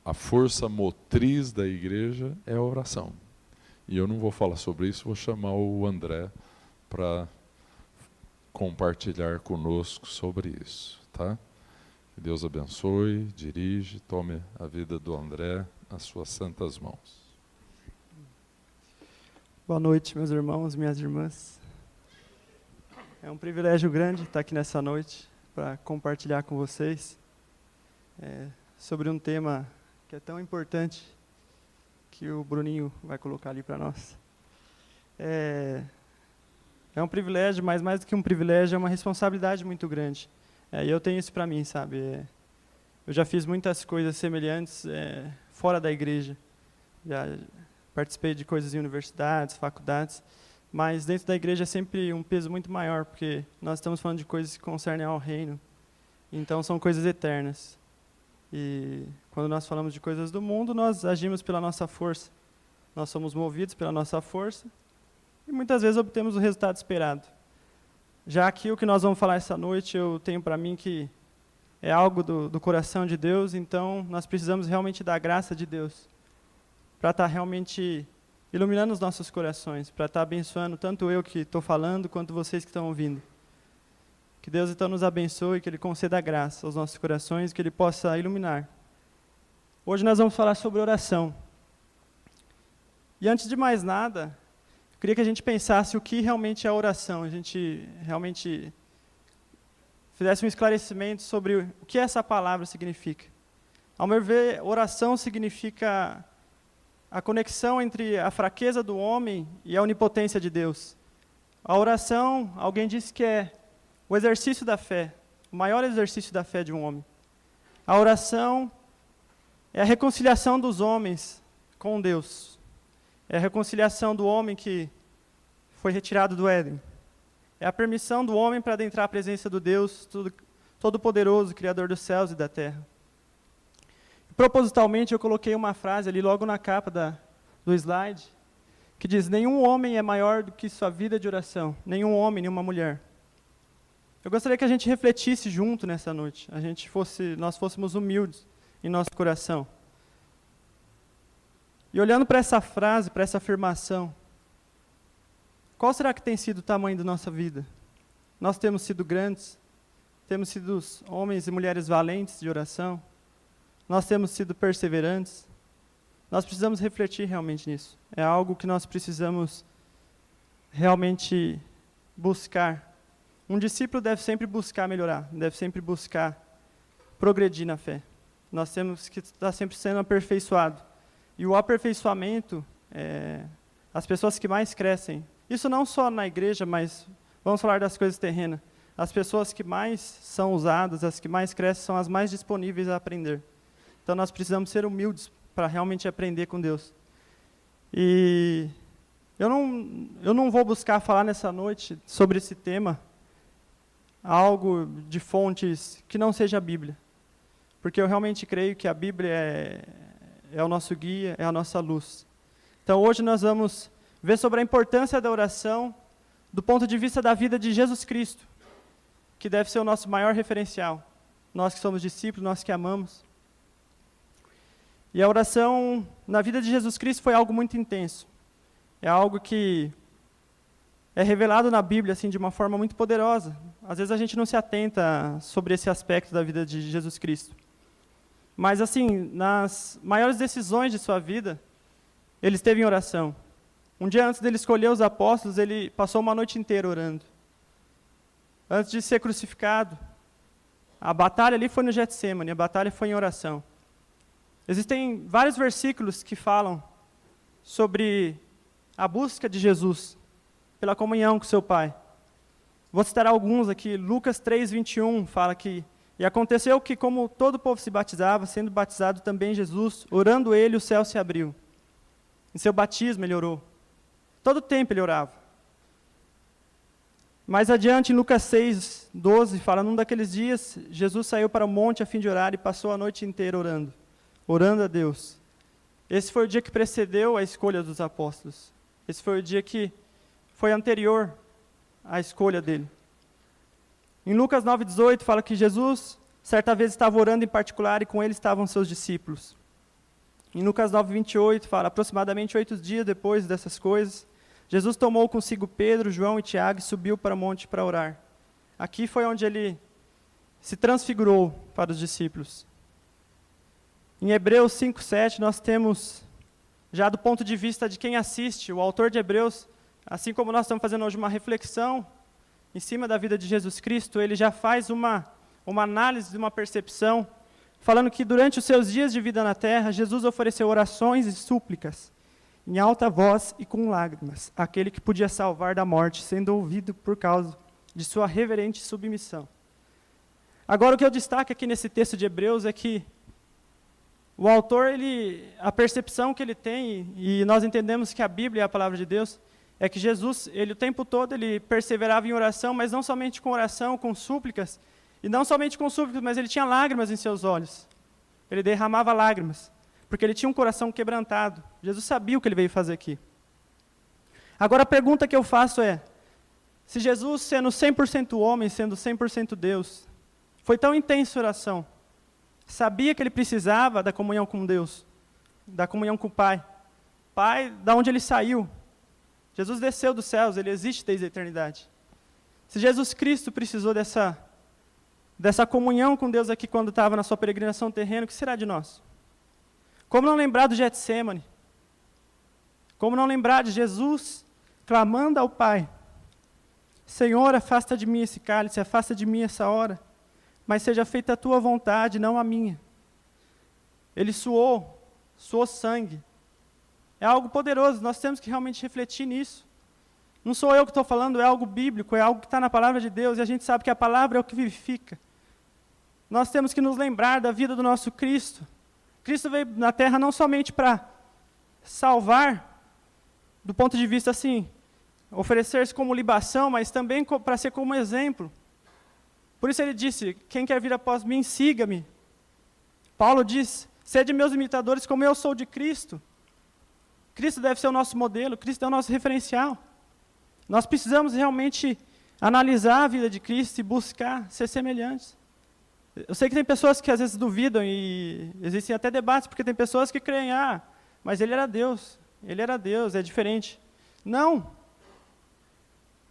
a força motriz da igreja é a oração. E eu não vou falar sobre isso, vou chamar o André para compartilhar conosco sobre isso, tá? Que Deus abençoe, dirige, tome a vida do André nas suas santas mãos. Boa noite, meus irmãos, minhas irmãs. É um privilégio grande estar aqui nessa noite para compartilhar com vocês sobre um tema que é tão importante que o Bruninho vai colocar ali para nós. É um privilégio, mas mais do que um privilégio, é uma responsabilidade muito grande. E eu tenho isso para mim, sabe? Eu já fiz muitas coisas semelhantes fora da igreja. Já participei de coisas em universidades, faculdades, mas dentro da igreja é sempre um peso muito maior, porque nós estamos falando de coisas que concernem ao reino. Então são coisas eternas. E quando nós falamos de coisas do mundo, nós agimos pela nossa força. Nós somos movidos pela nossa força e muitas vezes obtemos o resultado esperado. Já aqui o que nós vamos falar essa noite, eu tenho para mim que é algo do coração de Deus, então nós precisamos realmente da graça de Deus para estar realmente iluminando os nossos corações, para estar abençoando tanto eu que estou falando, quanto vocês que estão ouvindo. Que Deus então nos abençoe, que Ele conceda graça aos nossos corações, que Ele possa iluminar. Hoje nós vamos falar sobre oração. E antes de mais nada, eu queria que a gente pensasse o que realmente é a oração, a gente realmente fizesse um esclarecimento sobre o que essa palavra significa. Ao meu ver, oração significa a conexão entre a fraqueza do homem e a onipotência de Deus. A oração, alguém disse que é o exercício da fé, o maior exercício da fé de um homem. A oração é a reconciliação dos homens com Deus. É a reconciliação do homem que foi retirado do Éden. É a permissão do homem para adentrar a presença do Deus Todo-Poderoso, Criador dos céus e da terra. Propositalmente, eu coloquei uma frase ali logo na capa do slide, que diz: nenhum homem é maior do que sua vida de oração. Nenhum homem, nenhuma mulher. Eu gostaria que a gente refletisse junto nessa noite. Nós fôssemos humildes em nosso coração. E olhando para essa frase, para essa afirmação, qual será que tem sido o tamanho da nossa vida? Nós temos sido grandes? Temos sido homens e mulheres valentes de oração? Nós temos sido perseverantes? Nós precisamos refletir realmente nisso. É algo que nós precisamos realmente buscar. Um discípulo deve sempre buscar melhorar, deve sempre buscar progredir na fé. Nós temos que estar sempre sendo aperfeiçoado. E o aperfeiçoamento, as pessoas que mais crescem, isso não só na igreja, mas vamos falar das coisas terrenas. As pessoas que mais são usadas, as que mais crescem, são as mais disponíveis a aprender. Então nós precisamos ser humildes para realmente aprender com Deus. E eu não vou buscar falar nessa noite sobre esse tema, algo de fontes que não seja a Bíblia. Porque eu realmente creio que a Bíblia é o nosso guia, é a nossa luz. Então hoje nós vamos ver sobre a importância da oração do ponto de vista da vida de Jesus Cristo, que deve ser o nosso maior referencial. Nós que somos discípulos, nós que amamos. E a oração na vida de Jesus Cristo foi algo muito intenso. É algo que é revelado na Bíblia assim, de uma forma muito poderosa. Às vezes a gente não se atenta sobre esse aspecto da vida de Jesus Cristo. Mas assim, nas maiores decisões de sua vida, ele esteve em oração. Um dia antes dele escolher os apóstolos, ele passou uma noite inteira orando. Antes de ser crucificado, a batalha ali foi no Getsêmani, a batalha foi em oração. Existem vários versículos que falam sobre a busca de Jesus pela comunhão com seu Pai. Vou citar alguns aqui. Lucas 3:21 fala que: e aconteceu que, como todo o povo se batizava, sendo batizado também Jesus, orando ele, o céu se abriu. Em seu batismo ele orou. Todo o tempo ele orava. Mais adiante, em Lucas 6:12, fala: num daqueles dias, Jesus saiu para o monte a fim de orar e passou a noite inteira orando a Deus. Esse foi o dia que precedeu a escolha dos apóstolos. Esse foi o dia que foi anterior à escolha dele. Em Lucas 9:18 fala que Jesus, certa vez, estava orando em particular e com ele estavam seus discípulos. Em Lucas 9, 28, fala, aproximadamente 8 dias depois dessas coisas, Jesus tomou consigo Pedro, João e Tiago e subiu para o monte para orar. Aqui foi onde ele se transfigurou para os discípulos. Em Hebreus 5, 7, nós temos, já do ponto de vista de quem assiste, o autor de Hebreus, assim como nós estamos fazendo hoje uma reflexão em cima da vida de Jesus Cristo, ele já faz uma análise, uma percepção, falando que durante os seus dias de vida na terra, Jesus ofereceu orações e súplicas, em alta voz e com lágrimas, àquele que podia salvar da morte, sendo ouvido por causa de sua reverente submissão. Agora, o que eu destaco aqui nesse texto de Hebreus é que o autor, a percepção que ele tem, e nós entendemos que a Bíblia é a palavra de Deus, é que Jesus, ele o tempo todo, ele perseverava em oração, mas não somente com oração, com súplicas, e não somente com súplicas, mas ele tinha lágrimas em seus olhos. Ele derramava lágrimas, porque ele tinha um coração quebrantado. Jesus sabia o que ele veio fazer aqui. Agora a pergunta que eu faço é, se Jesus, sendo 100% homem, sendo 100% Deus, foi tão intensa a oração, sabia que ele precisava da comunhão com Deus, da comunhão com o Pai. Pai, da onde ele saiu. Jesus desceu dos céus, ele existe desde a eternidade. Se Jesus Cristo precisou dessa comunhão com Deus aqui quando estava na sua peregrinação terrena, o que será de nós? Como não lembrar do Getsêmani? Como não lembrar de Jesus clamando ao Pai, Senhor, afasta de mim esse cálice, afasta de mim essa hora, mas seja feita a tua vontade, não a minha. Ele suou sangue. É algo poderoso, nós temos que realmente refletir nisso. Não sou eu que estou falando, é algo bíblico, é algo que está na palavra de Deus, e a gente sabe que a palavra é o que vivifica. Nós temos que nos lembrar da vida do nosso Cristo. Cristo veio na terra não somente para salvar, do ponto de vista assim, oferecer-se como libação, mas também para ser como exemplo. Por isso ele disse, quem quer vir após mim, siga-me. Paulo diz, sede meus imitadores como eu sou de Cristo. Cristo deve ser o nosso modelo, Cristo é o nosso referencial. Nós precisamos realmente analisar a vida de Cristo e buscar ser semelhantes. Eu sei que tem pessoas que às vezes duvidam e existem até debates, porque tem pessoas que creem, mas ele era Deus, é diferente. Não.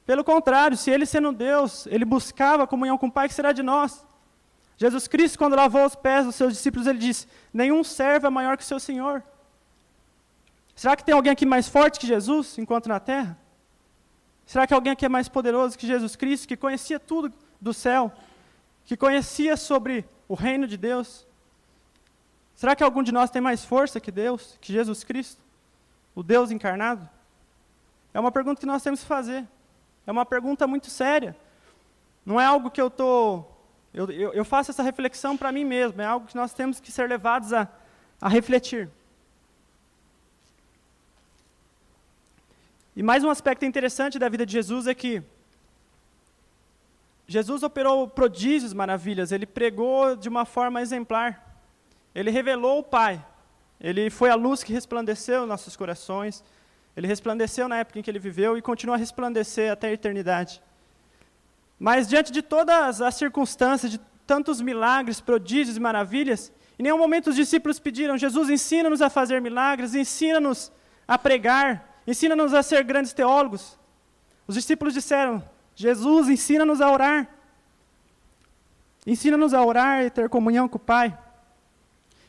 Pelo contrário, se ele sendo Deus, ele buscava a comunhão com o Pai, que será de nós? Jesus Cristo, quando lavou os pés dos seus discípulos, ele disse, nenhum servo é maior que o seu Senhor. Será que tem alguém aqui mais forte que Jesus, enquanto na terra? Será que alguém aqui é mais poderoso que Jesus Cristo, que conhecia tudo do céu, que conhecia sobre o reino de Deus? Será que algum de nós tem mais força que Deus, que Jesus Cristo, o Deus encarnado? É uma pergunta que nós temos que fazer. É uma pergunta muito séria. Não é algo que eu faço essa reflexão para mim mesmo, é algo que nós temos que ser levados a refletir. E mais um aspecto interessante da vida de Jesus é que Jesus operou prodígios, maravilhas, ele pregou de uma forma exemplar. Ele revelou o Pai. Ele foi a luz que resplandeceu em nossos corações. Ele resplandeceu na época em que ele viveu e continua a resplandecer até a eternidade. Mas diante de todas as circunstâncias, de tantos milagres, prodígios e maravilhas, em nenhum momento os discípulos pediram, Jesus, ensina-nos a fazer milagres, ensina-nos a pregar, ensina-nos a ser grandes teólogos. Os discípulos disseram, Jesus, ensina-nos a orar. Ensina-nos a orar e ter comunhão com o Pai.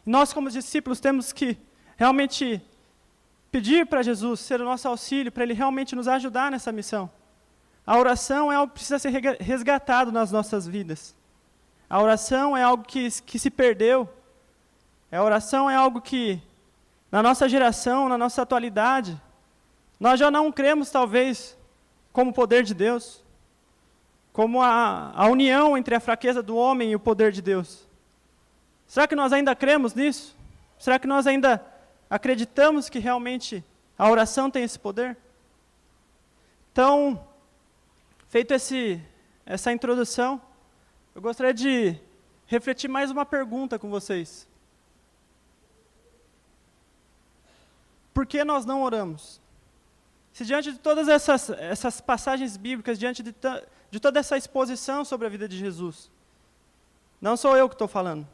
Nós, como discípulos, temos que realmente pedir para Jesus ser o nosso auxílio, para Ele realmente nos ajudar nessa missão. A oração é algo que precisa ser resgatado nas nossas vidas. A oração é algo que se perdeu. A oração é algo que, na nossa geração, na nossa atualidade, nós já não cremos, talvez, como o poder de Deus, como a união entre a fraqueza do homem e o poder de Deus. Será que nós ainda cremos nisso? Será que nós ainda acreditamos que realmente a oração tem esse poder? Então, feito essa introdução, eu gostaria de refletir mais uma pergunta com vocês. Por que nós não oramos? Se diante de todas essas passagens bíblicas, diante de toda essa exposição sobre a vida de Jesus, não sou eu que estou falando,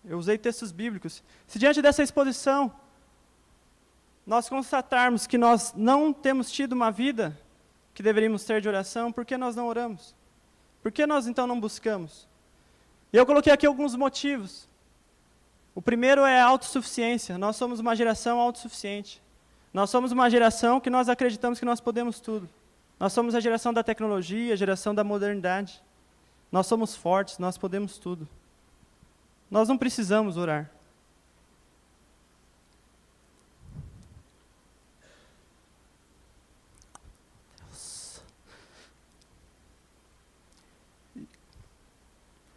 eu usei textos bíblicos, se diante dessa exposição, nós constatarmos que nós não temos tido uma vida que deveríamos ter de oração, por que nós não oramos? Por que nós então não buscamos? E eu coloquei aqui alguns motivos. O primeiro é a autossuficiência. Nós somos uma geração autossuficiente. Nós somos uma geração que nós acreditamos que nós podemos tudo. Nós somos a geração da tecnologia, a geração da modernidade. Nós somos fortes, nós podemos tudo. Nós não precisamos orar.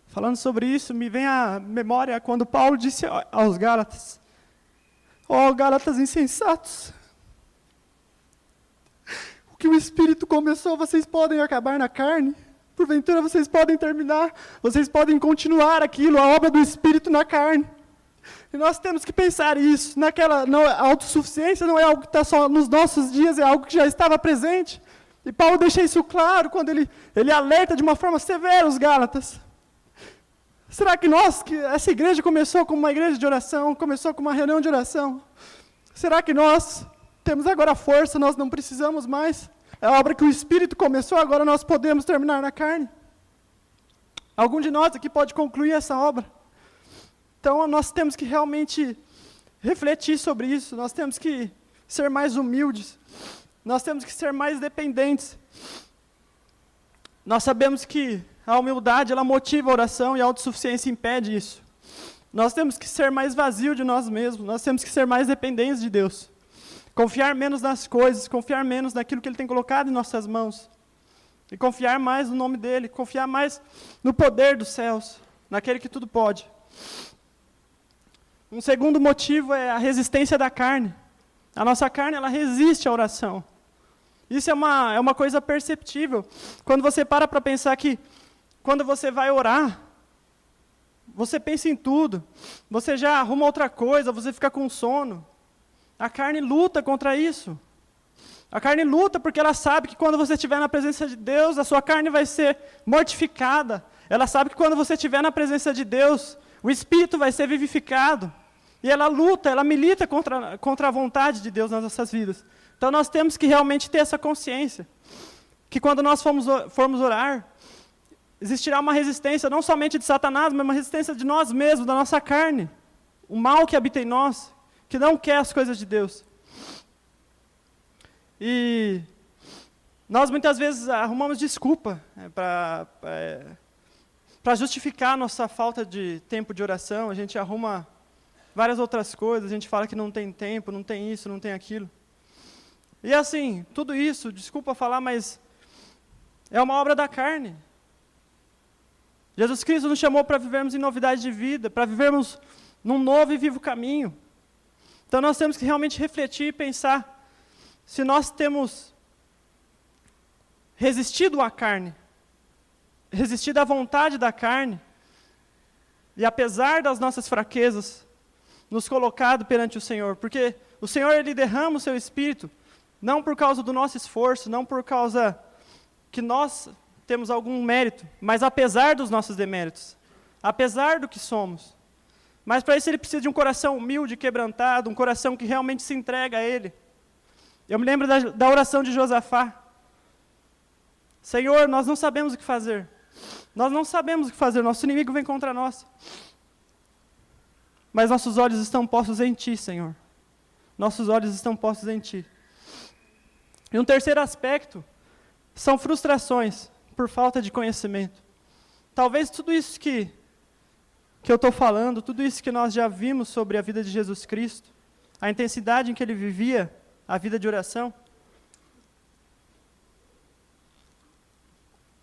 Falando sobre isso, me vem à memória quando Paulo disse aos Gálatas: ó, Gálatas insensatos, o que o Espírito começou, vocês podem acabar na carne? Porventura vocês podem terminar, vocês podem continuar aquilo, a obra do Espírito na carne. E nós temos que pensar isso, a autossuficiência não é algo que está só nos nossos dias, é algo que já estava presente. E Paulo deixa isso claro quando ele alerta de uma forma severa os Gálatas. Será que essa igreja começou como uma igreja de oração, começou como uma reunião de oração? Será que nós temos agora força, nós não precisamos mais? É a obra que o Espírito começou, agora nós podemos terminar na carne? Algum de nós aqui pode concluir essa obra? Então nós temos que realmente refletir sobre isso, nós temos que ser mais humildes, nós temos que ser mais dependentes. Nós sabemos que a humildade, ela motiva a oração e a autossuficiência impede isso. Nós temos que ser mais vazios de nós mesmos, nós temos que ser mais dependentes de Deus. Confiar menos nas coisas, confiar menos naquilo que Ele tem colocado em nossas mãos. E confiar mais no nome dEle, confiar mais no poder dos céus, naquele que tudo pode. Um segundo motivo é a resistência da carne. A nossa carne, ela resiste à oração. Isso é uma coisa perceptível. Quando você para pensar que, quando você vai orar, você pensa em tudo, você já arruma outra coisa, você fica com sono. A carne luta contra isso. A carne luta porque ela sabe que quando você estiver na presença de Deus, a sua carne vai ser mortificada. Ela sabe que quando você estiver na presença de Deus, o Espírito vai ser vivificado. E ela luta, ela milita contra a vontade de Deus nas nossas vidas. Então nós temos que realmente ter essa consciência. Que quando nós formos orar, existirá uma resistência, não somente de Satanás, mas uma resistência de nós mesmos, da nossa carne. O mal que habita em nós, que não quer as coisas de Deus. E nós muitas vezes arrumamos desculpa para justificar a nossa falta de tempo de oração. A gente arruma várias outras coisas, a gente fala que não tem tempo, não tem isso, não tem aquilo. E assim, tudo isso, desculpa falar, mas é uma obra da carne. Jesus Cristo nos chamou para vivermos em novidade de vida, para vivermos num novo e vivo caminho. Então nós temos que realmente refletir e pensar se nós temos resistido à carne, resistido à vontade da carne, e apesar das nossas fraquezas, nos colocado perante o Senhor, porque o Senhor, Ele derrama o seu Espírito, não por causa do nosso esforço, não por causa que nós temos algum mérito, mas apesar dos nossos deméritos, apesar do que somos. Mas para isso Ele precisa de um coração humilde, quebrantado, um coração que realmente se entrega a Ele. Eu me lembro da oração de Josafá. Senhor, nós não sabemos o que fazer. Nós não sabemos o que fazer, nosso inimigo vem contra nós. Mas nossos olhos estão postos em Ti, Senhor. Nossos olhos estão postos em Ti. E um terceiro aspecto são frustrações por falta de conhecimento. Talvez tudo isso que eu estou falando, tudo isso que nós já vimos sobre a vida de Jesus Cristo, a intensidade em que Ele vivia a vida de oração,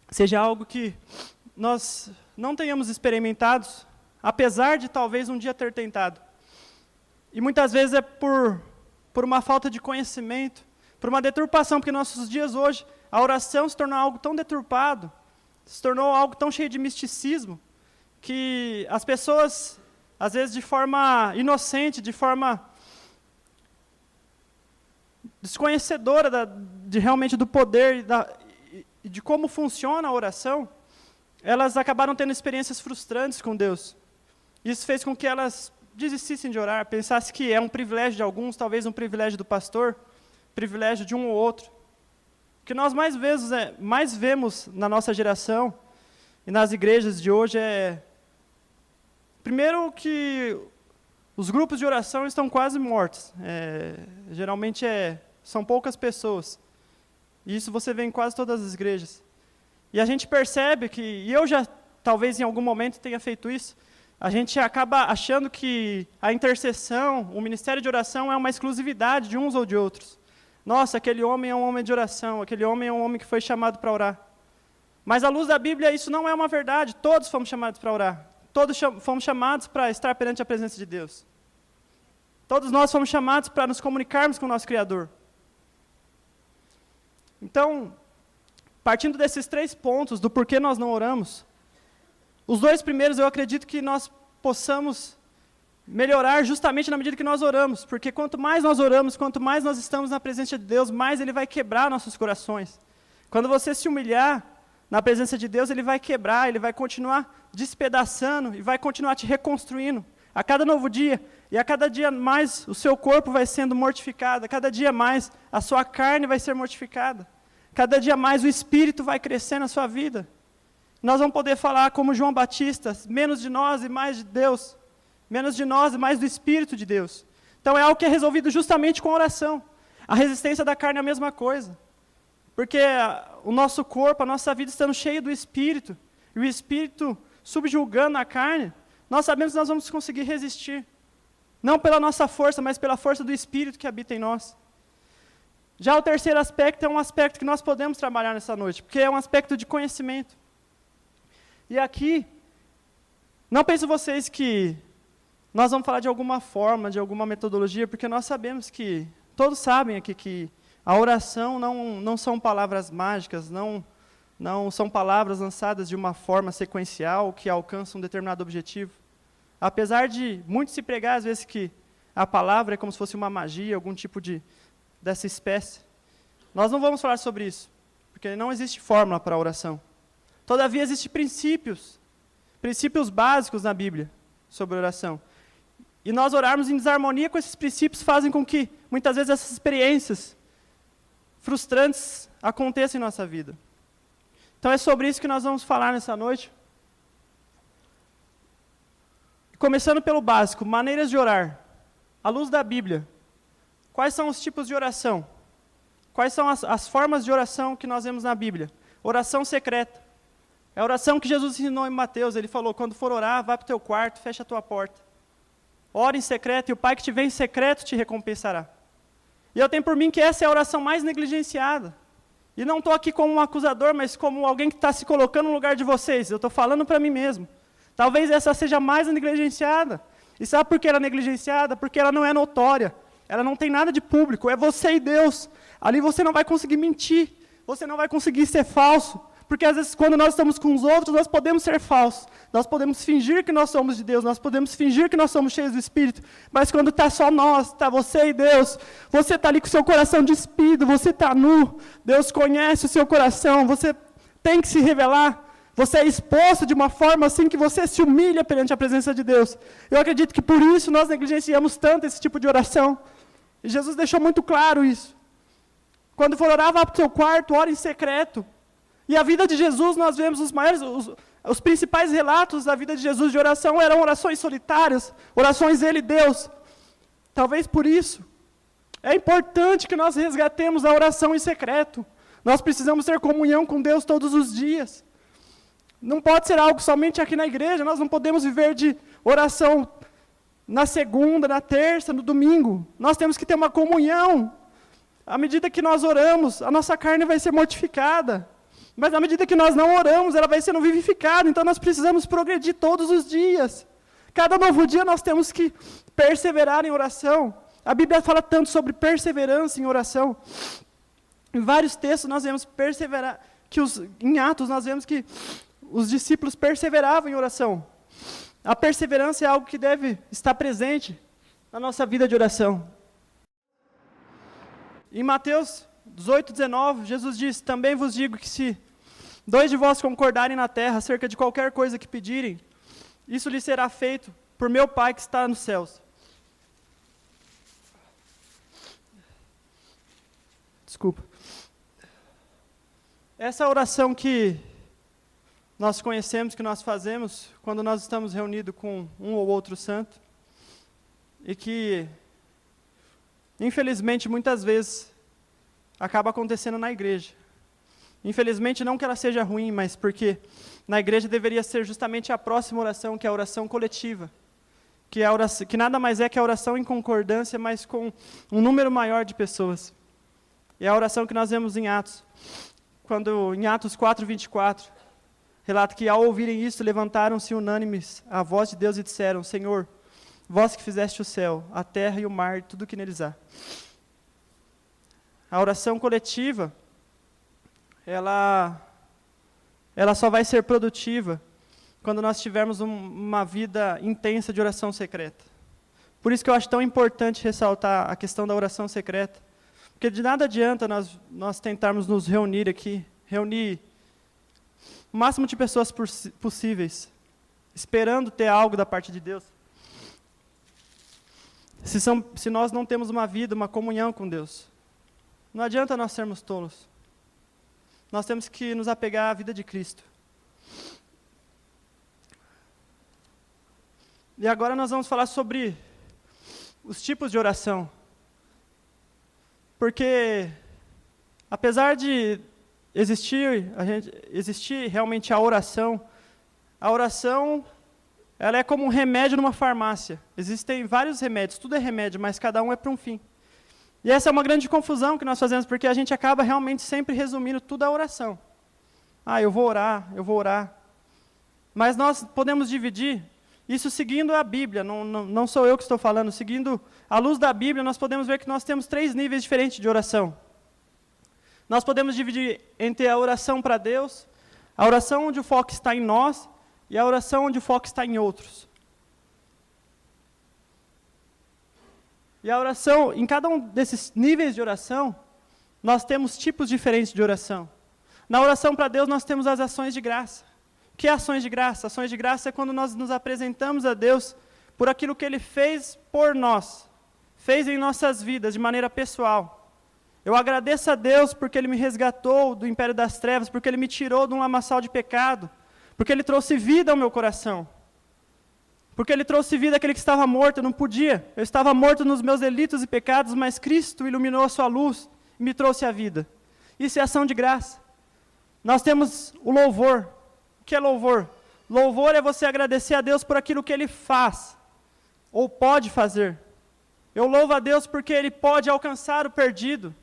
seja algo que nós não tenhamos experimentados, apesar de talvez um dia ter tentado. E muitas vezes é por uma falta de conhecimento, por uma deturpação, porque nossos dias hoje, a oração se tornou algo tão deturpado, se tornou algo tão cheio de misticismo, que as pessoas, às vezes de forma inocente, de forma desconhecedora realmente do poder e de como funciona a oração, elas acabaram tendo experiências frustrantes com Deus. Isso fez com que elas desistissem de orar, pensassem que é um privilégio de alguns, talvez um privilégio do pastor, privilégio de um ou outro. O que nós mais vemos na nossa geração e nas igrejas de hoje primeiro que os grupos de oração estão quase mortos. Geralmente são poucas pessoas. E isso você vê em quase todas as igrejas. E a gente percebe que, e eu já talvez em algum momento tenha feito isso, a gente acaba achando que a intercessão, o ministério de oração é uma exclusividade de uns ou de outros. Nossa, aquele homem é um homem de oração, aquele homem é um homem que foi chamado para orar. Mas à luz da Bíblia isso não é uma verdade, todos fomos chamados para orar. Todos fomos chamados para estar perante a presença de Deus. Todos nós fomos chamados para nos comunicarmos com o nosso Criador. Então, partindo desses 3 pontos do porquê nós não oramos, os 2 primeiros eu acredito que nós possamos melhorar justamente na medida que nós oramos, porque quanto mais nós oramos, quanto mais nós estamos na presença de Deus, mais Ele vai quebrar nossos corações. Quando você se humilhar na presença de Deus, Ele vai quebrar, Ele vai continuar despedaçando e vai continuar te reconstruindo a cada novo dia. E a cada dia mais o seu corpo vai sendo mortificado, a cada dia mais a sua carne vai ser mortificada. Cada dia mais o Espírito vai crescer na sua vida. Nós vamos poder falar como João Batista, menos de nós e mais de Deus. Menos de nós e mais do Espírito de Deus. Então é algo que é resolvido justamente com a oração. A resistência da carne é a mesma coisa. Porque o nosso corpo, a nossa vida estando cheia do Espírito, e o Espírito subjugando a carne, nós sabemos que nós vamos conseguir resistir. Não pela nossa força, mas pela força do Espírito que habita em nós. Já o terceiro aspecto é um aspecto que nós podemos trabalhar nessa noite, porque é um aspecto de conhecimento. E aqui, não pensem vocês que nós vamos falar de alguma forma, de alguma metodologia, porque nós sabemos que, todos sabem aqui que a oração não são palavras mágicas, não são palavras lançadas de uma forma sequencial que alcançam um determinado objetivo. Apesar de muito se pregar, às vezes, que a palavra é como se fosse uma magia, algum tipo dessa espécie. Nós não vamos falar sobre isso, porque não existe fórmula para a oração. Todavia, existem princípios básicos na Bíblia sobre oração. E nós orarmos em desarmonia com esses princípios fazem com que, muitas vezes, essas experiências frustrantes aconteçam em nossa vida. Então é sobre isso que nós vamos falar nessa noite. Começando pelo básico, maneiras de orar. À luz da Bíblia, quais são os tipos de oração? Quais são as formas de oração que nós vemos na Bíblia? Oração secreta. É a oração que Jesus ensinou em Mateus. Ele falou, quando for orar, vai para o teu quarto, fecha a tua porta. Ora em secreto, e o Pai que te vê em secreto te recompensará. E eu tenho por mim que essa é a oração mais negligenciada. E não estou aqui como um acusador, mas como alguém que está se colocando no lugar de vocês. Eu estou falando para mim mesmo. Talvez essa seja a mais negligenciada. E sabe por que ela é negligenciada? Porque ela não é notória. Ela não tem nada de público. É você e Deus. Ali você não vai conseguir mentir. Você não vai conseguir ser falso. Porque às vezes quando nós estamos com os outros, nós podemos ser falsos. Nós podemos fingir que nós somos de Deus. Nós podemos fingir que nós somos cheios do Espírito. Mas quando está só nós, está você e Deus, você está ali com o seu coração despido, você está nu. Deus conhece o seu coração. Você tem que se revelar. Você é exposto de uma forma assim que você se humilha perante a presença de Deus. Eu acredito que por isso nós negligenciamos tanto esse tipo de oração. E Jesus deixou muito claro isso. Quando for orar, vá para o seu quarto, ore em secreto. E a vida de Jesus, nós vemos os principais relatos da vida de Jesus de oração eram orações solitárias, orações Ele e Deus. Talvez por isso, é importante que nós resgatemos a oração em secreto. Nós precisamos ter comunhão com Deus todos os dias. Não pode ser algo somente aqui na igreja, nós não podemos viver de oração na segunda, na terça, no domingo. Nós temos que ter uma comunhão. À medida que nós oramos, a nossa carne vai ser mortificada. Mas à medida que nós não oramos, ela vai sendo vivificada. Então nós precisamos progredir todos os dias. Cada novo dia nós temos que perseverar em oração. A Bíblia fala tanto sobre perseverança em oração. Em vários textos nós vemos perseverar, em Atos nós vemos que os discípulos perseveravam em oração. A perseverança é algo que deve estar presente na nossa vida de oração. Em Mateus 18:19, Jesus diz, também vos digo que se 2 de vós concordarem na terra acerca de qualquer coisa que pedirem, isso lhes será feito por meu Pai que está nos céus. Desculpa. Essa oração que nós conhecemos, que nós fazemos, quando nós estamos reunidos com um ou outro santo, e que, infelizmente, muitas vezes, acaba acontecendo na igreja. Infelizmente, não que ela seja ruim, mas porque na igreja deveria ser justamente a próxima oração, que é a oração coletiva, que, que nada mais é que a oração em concordância, mas com um número maior de pessoas. E a oração que nós vemos em Atos, quando em Atos 4:24, relata que ao ouvirem isso, levantaram-se unânimes à voz de Deus e disseram: Senhor, vós que fizeste o céu, a terra e o mar, e tudo o que neles há. A oração coletiva, ela só vai ser produtiva quando nós tivermos uma vida intensa de oração secreta. Por isso que eu acho tão importante ressaltar a questão da oração secreta, porque de nada adianta nós tentarmos nos reunir aqui, reunir o máximo de pessoas possíveis, esperando ter algo da parte de Deus, se nós não temos uma vida, uma comunhão com Deus. Não adianta nós sermos tolos. Nós temos que nos apegar à vida de Cristo. E agora nós vamos falar sobre os tipos de oração. Porque, apesar de existir realmente a oração ela é como um remédio numa farmácia. Existem vários remédios, tudo é remédio, mas cada um é para um fim. E essa é uma grande confusão que nós fazemos, porque a gente acaba realmente sempre resumindo tudo à oração. Eu vou orar. Mas nós podemos dividir isso seguindo a Bíblia, não sou eu que estou falando, seguindo a luz da Bíblia, nós podemos ver que nós temos 3 níveis diferentes de oração. Nós podemos dividir entre a oração para Deus, a oração onde o foco está em nós, e a oração onde o foco está em outros. E a oração, em cada um desses níveis de oração, nós temos tipos diferentes de oração. Na oração para Deus, nós temos as ações de graça. O que é ações de graça? Ações de graça é quando nós nos apresentamos a Deus por aquilo que Ele fez por nós, fez em nossas vidas, de maneira pessoal. Eu agradeço a Deus porque Ele me resgatou do império das trevas, porque Ele me tirou de um lamaçal de pecado, porque Ele trouxe vida ao meu coração. Porque Ele trouxe vida àquele que estava morto, eu não podia. Eu estava morto nos meus delitos e pecados, mas Cristo iluminou a sua luz e me trouxe a vida. Isso é ação de graça. Nós temos o louvor. O que é louvor? Louvor é você agradecer a Deus por aquilo que Ele faz, ou pode fazer. Eu louvo a Deus porque Ele pode alcançar o perdido,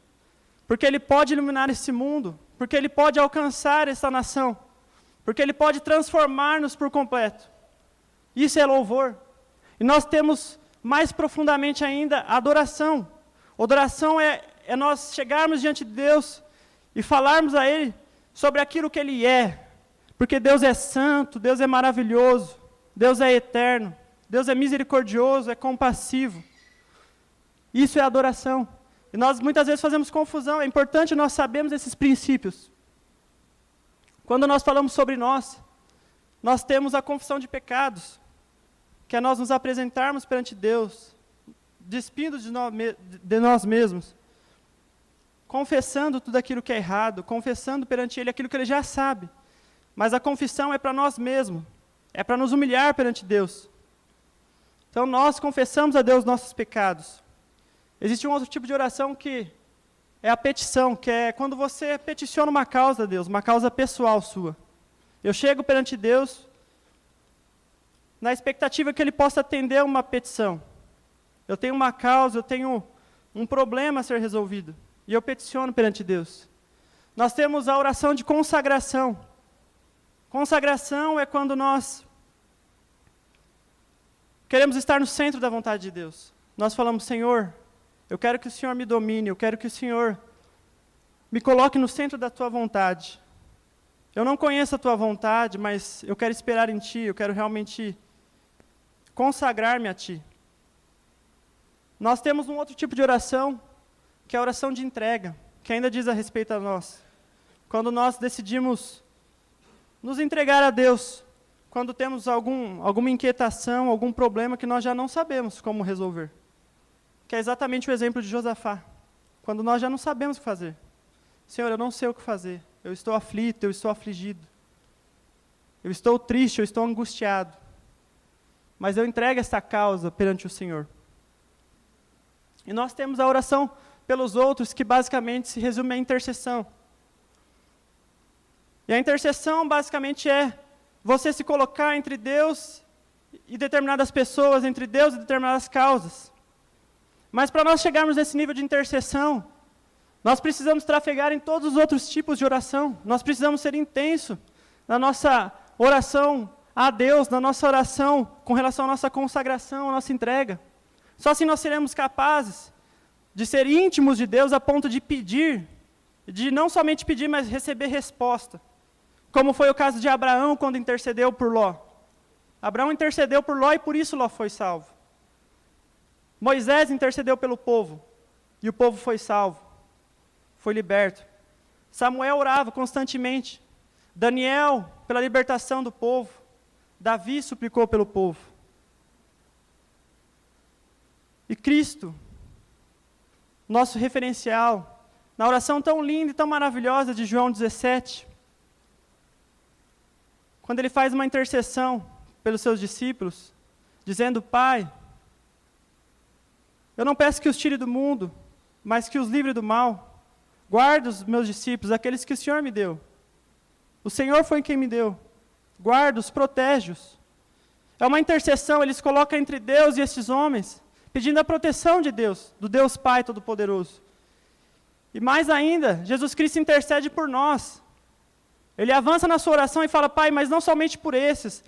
porque Ele pode iluminar esse mundo, porque Ele pode alcançar essa nação, porque Ele pode transformar-nos por completo. Isso é louvor. E nós temos mais profundamente ainda a adoração. Adoração é nós chegarmos diante de Deus e falarmos a Ele sobre aquilo que Ele é. Porque Deus é santo, Deus é maravilhoso, Deus é eterno, Deus é misericordioso, é compassivo. Isso é adoração. E nós muitas vezes fazemos confusão. É importante nós sabermos esses princípios. Quando nós falamos sobre nós temos a confissão de pecados, que é nós nos apresentarmos perante Deus, despindo de nós mesmos, confessando tudo aquilo que é errado, confessando perante Ele aquilo que Ele já sabe. Mas a confissão é para nós mesmos, é para nos humilhar perante Deus. Então nós confessamos a Deus nossos pecados. Existe um outro tipo de oração que é a petição, que é quando você peticiona uma causa a Deus, uma causa pessoal sua. Eu chego perante Deus na expectativa que Ele possa atender uma petição. Eu tenho uma causa, eu tenho um problema a ser resolvido, e eu peticiono perante Deus. Nós temos a oração de consagração. Consagração é quando nós queremos estar no centro da vontade de Deus. Nós falamos: Senhor, eu quero que o Senhor me domine, eu quero que o Senhor me coloque no centro da Tua vontade. Eu não conheço a Tua vontade, mas eu quero esperar em Ti, eu quero realmente consagrar-me a Ti. Nós temos um outro tipo de oração, que é a oração de entrega, que ainda diz a respeito a nós. Quando nós decidimos nos entregar a Deus, quando temos alguma inquietação, algum problema que nós já não sabemos como resolver. Que é exatamente o exemplo de Josafá. Quando nós já não sabemos o que fazer. Senhor, eu não sei o que fazer. Eu estou aflito, eu estou afligido. Eu estou triste, eu estou angustiado. Mas eu entrego esta causa perante o Senhor. E nós temos a oração pelos outros, que basicamente se resume à intercessão. E a intercessão basicamente é você se colocar entre Deus e determinadas pessoas, entre Deus e determinadas causas. Mas para nós chegarmos nesse nível de intercessão, nós precisamos trafegar em todos os outros tipos de oração. Nós precisamos ser intensos na nossa oração a Deus, na nossa oração com relação à nossa consagração, à nossa entrega. Só assim nós seremos capazes de ser íntimos de Deus a ponto de pedir, de não somente pedir, mas receber resposta. Como foi o caso de Abraão quando intercedeu por Ló. Abraão intercedeu por Ló e por isso Ló foi salvo. Moisés intercedeu pelo povo e o povo foi salvo, foi liberto. Samuel orava constantemente. Daniel pela libertação do povo. Davi suplicou pelo povo. E Cristo, nosso referencial, na oração tão linda e tão maravilhosa de João 17, quando ele faz uma intercessão pelos seus discípulos, dizendo: Pai, eu não peço que os tire do mundo, mas que os livre do mal. Guarda os meus discípulos, aqueles que o Senhor me deu. O Senhor foi quem me deu. Guarda-os, protege-os. É uma intercessão, eles colocam entre Deus e estes homens, pedindo a proteção de Deus, do Deus Pai Todo-Poderoso. E mais ainda, Jesus Cristo intercede por nós. Ele avança na sua oração e fala: Pai, mas não somente por esses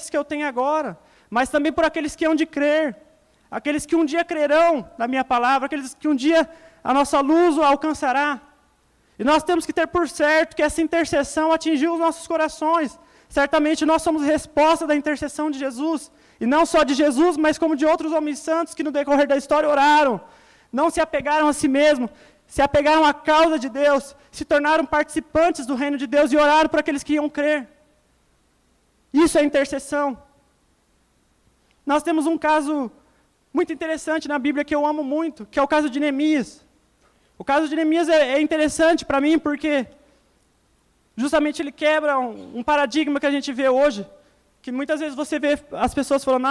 que eu tenho agora, mas também por aqueles que hão de crer, aqueles que um dia crerão na minha palavra, aqueles que um dia a nossa luz o alcançará. E nós temos que ter por certo que essa intercessão atingiu os nossos corações. Certamente nós somos resposta da intercessão de Jesus, e não só de Jesus, mas como de outros homens santos que no decorrer da história oraram, não se apegaram a si mesmos, se apegaram à causa de Deus, se tornaram participantes do reino de Deus e oraram por aqueles que iam crer. Isso é intercessão. Nós temos um caso muito interessante na Bíblia que eu amo muito, que é o caso de Neemias. O caso de Neemias é interessante para mim porque justamente ele quebra um paradigma que a gente vê hoje, que muitas vezes você vê as pessoas falando: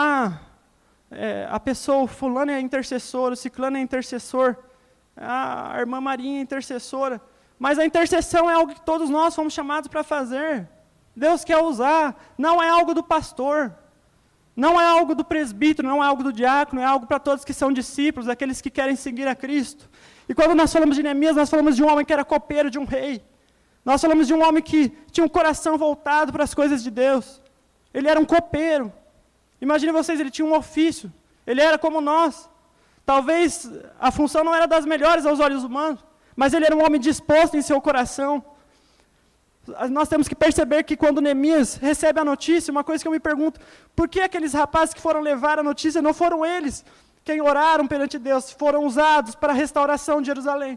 a pessoa, o fulano é intercessor, o ciclano é intercessor, a irmã Marinha é intercessora. Mas a intercessão é algo que todos nós fomos chamados para fazer. Deus quer usar, não é algo do pastor, não é algo do presbítero, não é algo do diácono, é algo para todos que são discípulos, aqueles que querem seguir a Cristo. E quando nós falamos de Neemias, nós falamos de um homem que era copeiro de um rei. Nós falamos de um homem que tinha um coração voltado para as coisas de Deus. Ele era um copeiro. Imagine vocês, ele tinha um ofício. Ele era como nós. Talvez a função não era das melhores aos olhos humanos, mas ele era um homem disposto em seu coração. Nós temos que perceber que quando Neemias recebe a notícia, uma coisa que eu me pergunto: por que aqueles rapazes que foram levar a notícia não foram eles quem oraram perante Deus, foram usados para a restauração de Jerusalém?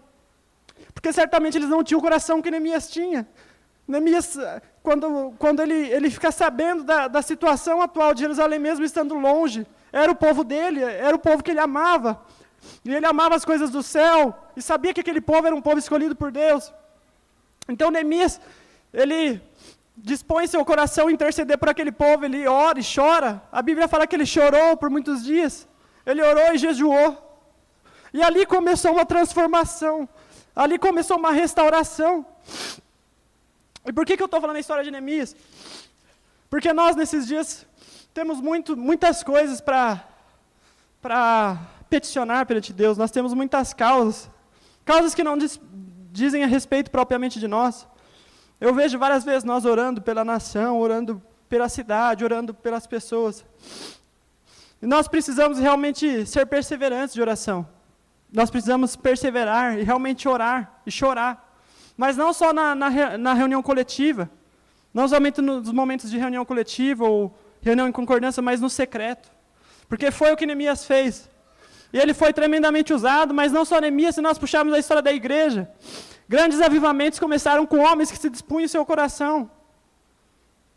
Porque certamente eles não tinham o coração que Neemias tinha. Neemias, quando ele fica sabendo da situação atual de Jerusalém, mesmo estando longe, era o povo dele, era o povo que ele amava. E ele amava as coisas do céu, e sabia que aquele povo era um povo escolhido por Deus. Então Neemias, ele dispõe seu coração a interceder por aquele povo, ele ora e chora. A Bíblia fala que ele chorou por muitos dias. Ele orou e jejuou. E ali começou uma transformação. Ali começou uma restauração. E por que eu estou falando a história de Neemias? Porque nós, nesses dias, temos muitas coisas para peticionar perante Deus. Nós temos muitas causas. Causas que não dizem a respeito propriamente de nós. Eu vejo várias vezes nós orando pela nação, orando pela cidade, orando pelas pessoas. E nós precisamos realmente ser perseverantes de oração. Nós precisamos perseverar e realmente orar e chorar. Mas não só na reunião coletiva, não somente nos momentos de reunião coletiva ou reunião em concordância, mas no secreto. Porque foi o que Neemias fez. E ele foi tremendamente usado, mas não só Neemias, se nós puxarmos a história da igreja, grandes avivamentos começaram com homens que se dispunham em seu coração.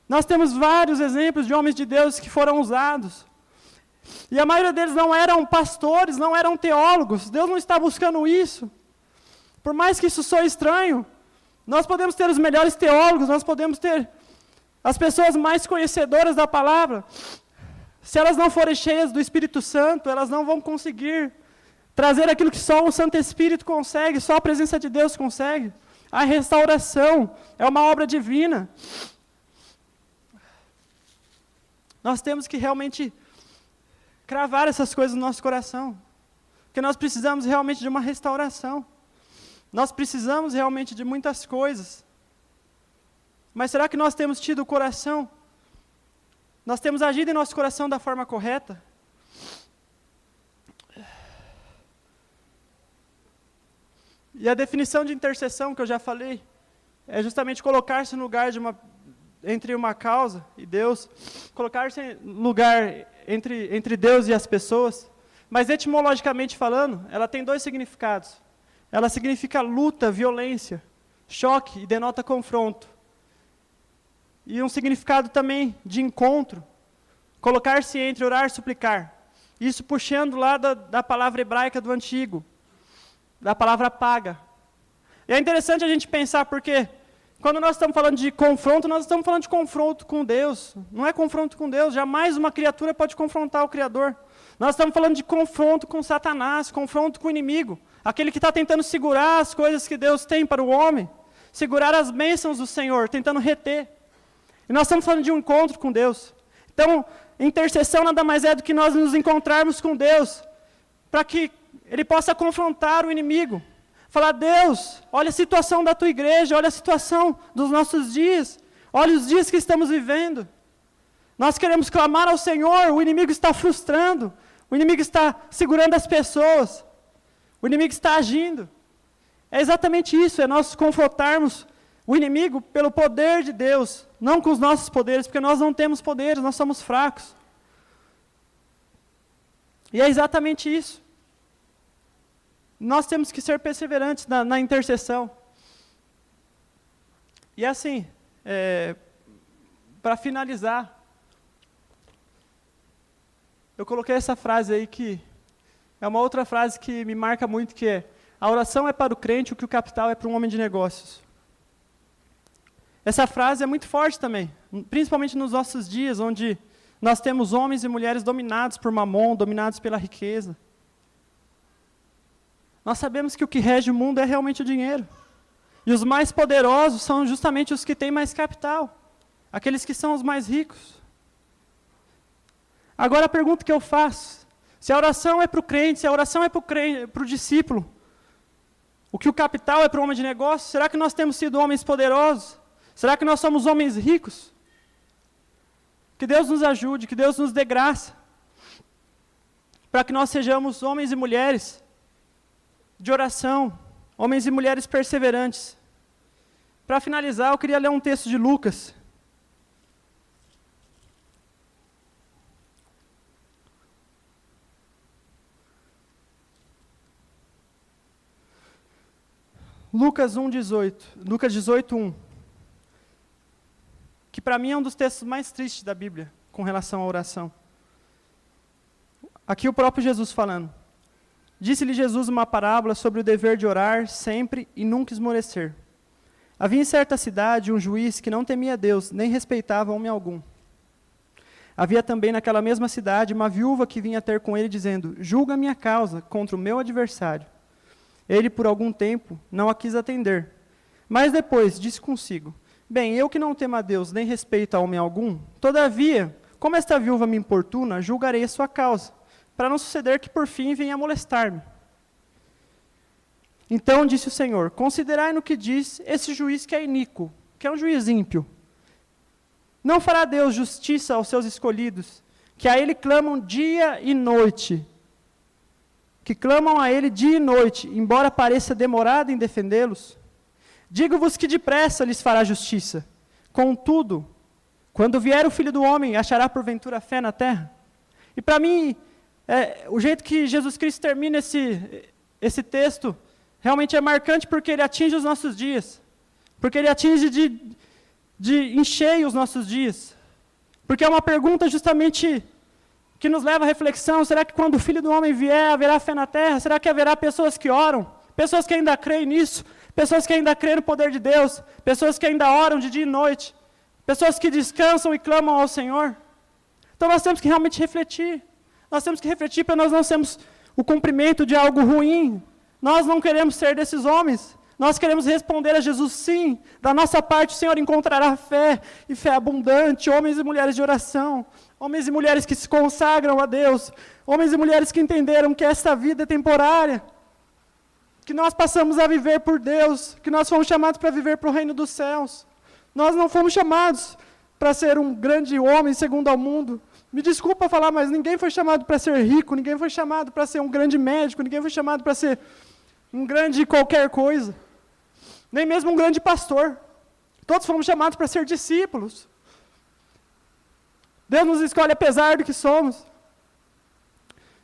Nós temos vários exemplos de homens de Deus que foram usados. E a maioria deles não eram pastores, não eram teólogos. Deus não está buscando isso. Por mais que isso soe estranho, nós podemos ter os melhores teólogos, nós podemos ter as pessoas mais conhecedoras da palavra. Se elas não forem cheias do Espírito Santo, elas não vão conseguir trazer aquilo que só o Santo Espírito consegue, só a presença de Deus consegue. A restauração é uma obra divina. Nós temos que realmente cravar essas coisas no nosso coração, porque nós precisamos realmente de uma restauração. Nós precisamos realmente de muitas coisas. Mas será que nós temos tido o coração? Nós temos agido em nosso coração da forma correta? E a definição de intercessão que eu já falei é justamente colocar-se no lugar entre uma causa e Deus, colocar-se no lugar entre Deus e as pessoas. Mas etimologicamente falando, ela tem dois significados. Ela significa luta, violência, choque e denota confronto. E um significado também de encontro, colocar-se entre, orar, suplicar. Isso puxando lá da palavra hebraica do Antigo, da palavra paga. E é interessante a gente pensar, porque quando nós estamos falando de confronto, nós estamos falando de confronto com Deus. Não é confronto com Deus, jamais uma criatura pode confrontar o Criador. Nós estamos falando de confronto com Satanás, confronto com o inimigo, aquele que está tentando segurar as coisas que Deus tem para o homem, segurar as bênçãos do Senhor, tentando reter. E nós estamos falando de um encontro com Deus. Então, intercessão nada mais é do que nós nos encontrarmos com Deus, para que Ele possa confrontar o inimigo. Falar, Deus, olha a situação da tua igreja, olha a situação dos nossos dias, olha os dias que estamos vivendo. Nós queremos clamar ao Senhor, o inimigo está frustrando, o inimigo está segurando as pessoas, o inimigo está agindo. É exatamente isso, é nós confrontarmos o inimigo pelo poder de Deus, não com os nossos poderes, porque nós não temos poderes, nós somos fracos. E é exatamente isso. Nós temos que ser perseverantes na intercessão. E assim, para finalizar, eu coloquei essa frase aí que é uma outra frase que me marca muito, que é: a oração é para o crente o que o capital é para um homem de negócios. Essa frase é muito forte também, principalmente nos nossos dias, onde nós temos homens e mulheres dominados por mamon, dominados pela riqueza. Nós sabemos que o que rege o mundo é realmente o dinheiro. E os mais poderosos são justamente os que têm mais capital, aqueles que são os mais ricos. Agora a pergunta que eu faço: se a oração é para o crente, se a oração é para o discípulo, o que o capital é para o homem de negócio, será que nós temos sido homens poderosos? Será que nós somos homens ricos? Que Deus nos ajude, que Deus nos dê graça, para que nós sejamos homens e mulheres de oração, homens e mulheres perseverantes. Para finalizar, eu queria ler um texto de Lucas. Lucas 18:1. Que para mim é um dos textos mais tristes da Bíblia, com relação à oração. Aqui o próprio Jesus falando. Disse-lhe Jesus uma parábola sobre o dever de orar sempre e nunca esmorecer. Havia em certa cidade um juiz que não temia Deus, nem respeitava homem algum. Havia também naquela mesma cidade uma viúva que vinha ter com ele, dizendo: julga a minha causa contra o meu adversário. Ele, por algum tempo, não a quis atender. Mas depois disse consigo: bem, eu que não temo a Deus, nem respeito a homem algum, todavia, como esta viúva me importuna, julgarei a sua causa, para não suceder que por fim venha molestar-me. Então disse o Senhor: considerai no que diz esse juiz que é iníquo, que é um juiz ímpio. Não fará Deus justiça aos seus escolhidos, que a Ele clamam dia e noite, que clamam a Ele dia e noite, embora pareça demorado em defendê-los? Digo-vos que depressa lhes fará justiça. Contudo, quando vier o Filho do Homem, achará porventura fé na terra? E para mim, o jeito que Jesus Cristo termina esse texto, realmente é marcante, porque ele atinge os nossos dias. Porque ele atinge de encher os nossos dias. Porque é uma pergunta justamente que nos leva à reflexão: será que quando o Filho do Homem vier, haverá fé na terra? Será que haverá pessoas que oram? Pessoas que ainda creem nisso? Pessoas que ainda creem no poder de Deus? Pessoas que ainda oram de dia e noite? Pessoas que descansam e clamam ao Senhor? Então nós temos que realmente refletir. Nós temos que refletir para nós não sermos o cumprimento de algo ruim. Nós não queremos ser desses homens. Nós queremos responder a Jesus, sim. Da nossa parte, o Senhor encontrará fé, e fé abundante, homens e mulheres de oração, homens e mulheres que se consagram a Deus, homens e mulheres que entenderam que essa vida é temporária, que nós passamos a viver por Deus, que nós fomos chamados para viver para o reino dos céus. Nós não fomos chamados para ser um grande homem segundo ao mundo. Me desculpa falar, mas ninguém foi chamado para ser rico, ninguém foi chamado para ser um grande médico, ninguém foi chamado para ser um grande qualquer coisa. Nem mesmo um grande pastor. Todos fomos chamados para ser discípulos. Deus nos escolhe apesar do que somos.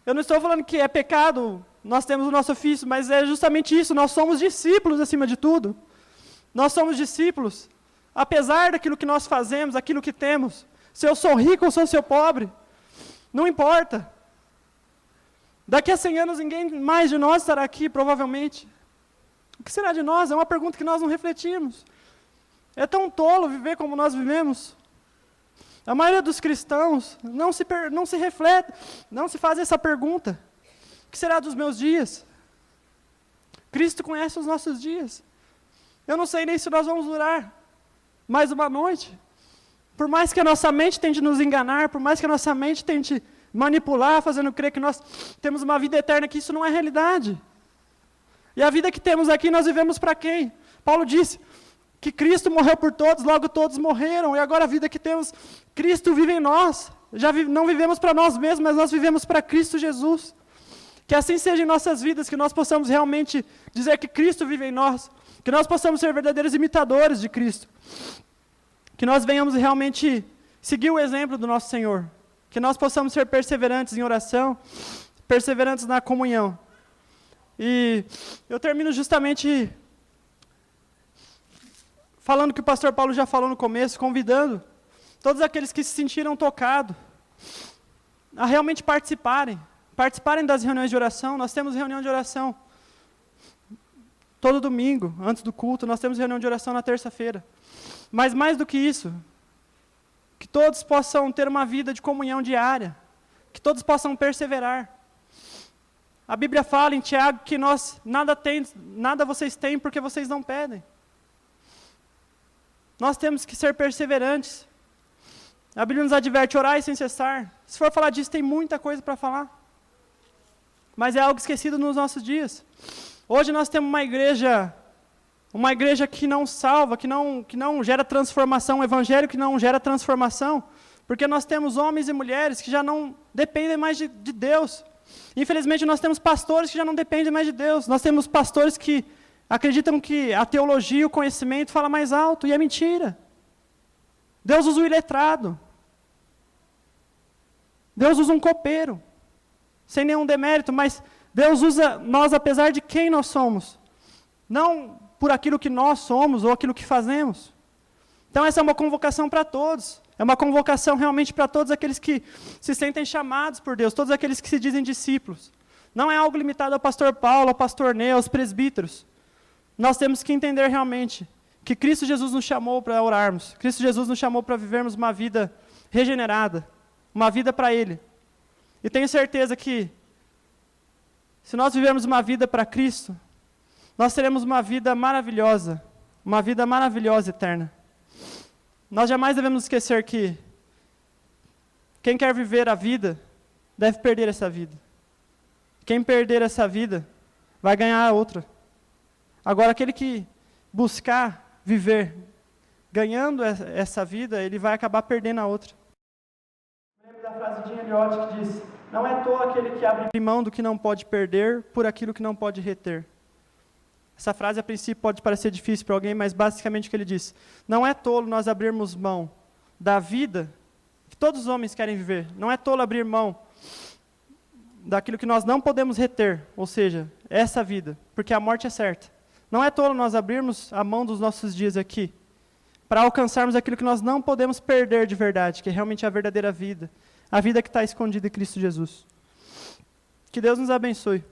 Eu não estou falando que é pecado, nós temos o nosso ofício, mas é justamente isso, nós somos discípulos acima de tudo. Nós somos discípulos, apesar daquilo que nós fazemos, aquilo que temos. Se eu sou rico ou se eu sou pobre, não importa. Daqui a 100 anos ninguém mais de nós estará aqui, provavelmente. O que será de nós? É uma pergunta que nós não refletimos. É tão tolo viver como nós vivemos. A maioria dos cristãos não se reflete, não se faz essa pergunta. O que será dos meus dias? Cristo conhece os nossos dias. Eu não sei nem se nós vamos durar mais uma noite. Por mais que a nossa mente tente nos enganar, por mais que a nossa mente tente manipular, fazendo crer que nós temos uma vida eterna, que isso não é realidade. E a vida que temos aqui, nós vivemos para quem? Paulo disse que Cristo morreu por todos, logo todos morreram, e agora a vida que temos, Cristo vive em nós. Não vivemos para nós mesmos, mas nós vivemos para Cristo Jesus. Que assim seja em nossas vidas, que nós possamos realmente dizer que Cristo vive em nós, que nós possamos ser verdadeiros imitadores de Cristo, que nós venhamos realmente seguir o exemplo do nosso Senhor, que nós possamos ser perseverantes em oração, perseverantes na comunhão. E eu termino justamente falando que o pastor Paulo já falou no começo, convidando todos aqueles que se sentiram tocados a realmente participarem das reuniões de oração. Nós temos reunião de oração todo domingo, antes do culto, nós temos reunião de oração na terça-feira. Mas mais do que isso, que todos possam ter uma vida de comunhão diária, que todos possam perseverar. A Bíblia fala em Tiago que nada vocês têm porque vocês não pedem. Nós temos que ser perseverantes. A Bíblia nos adverte, orai sem cessar. Se for falar disso, tem muita coisa para falar. Mas é algo esquecido nos nossos dias. Hoje nós temos uma igreja que não salva, que não gera transformação, um evangelho que não gera transformação, porque nós temos homens e mulheres que já não dependem mais de Deus. Infelizmente, nós temos pastores que já não dependem mais de Deus. Nós temos pastores que acreditam que a teologia e o conhecimento fala mais alto, e é mentira. Deus usa o iletrado. Deus usa um copeiro, sem nenhum demérito, mas Deus usa nós apesar de quem nós somos, não por aquilo que nós somos ou aquilo que fazemos. Então essa é uma convocação para todos. É uma convocação realmente para todos aqueles que se sentem chamados por Deus, todos aqueles que se dizem discípulos. Não é algo limitado ao pastor Paulo, ao pastor Ney, aos presbíteros. Nós temos que entender realmente que Cristo Jesus nos chamou para orarmos. Cristo Jesus nos chamou para vivermos uma vida regenerada, uma vida para Ele. E tenho certeza que, se nós vivermos uma vida para Cristo, nós teremos uma vida maravilhosa eterna. Nós jamais devemos esquecer que quem quer viver a vida, deve perder essa vida. Quem perder essa vida, vai ganhar a outra. Agora, aquele que buscar viver ganhando essa vida, ele vai acabar perdendo a outra. Eu lembro da frase de Eliot que diz: não é tolo aquele que abre mão do que não pode perder por aquilo que não pode reter. Essa frase, a princípio, pode parecer difícil para alguém, mas basicamente o que ele diz: não é tolo nós abrirmos mão da vida que todos os homens querem viver. Não é tolo abrir mão daquilo que nós não podemos reter, ou seja, essa vida, porque a morte é certa. Não é tolo nós abrirmos a mão dos nossos dias aqui, para alcançarmos aquilo que nós não podemos perder de verdade, que é realmente a verdadeira vida, a vida que está escondida em Cristo Jesus. Que Deus nos abençoe.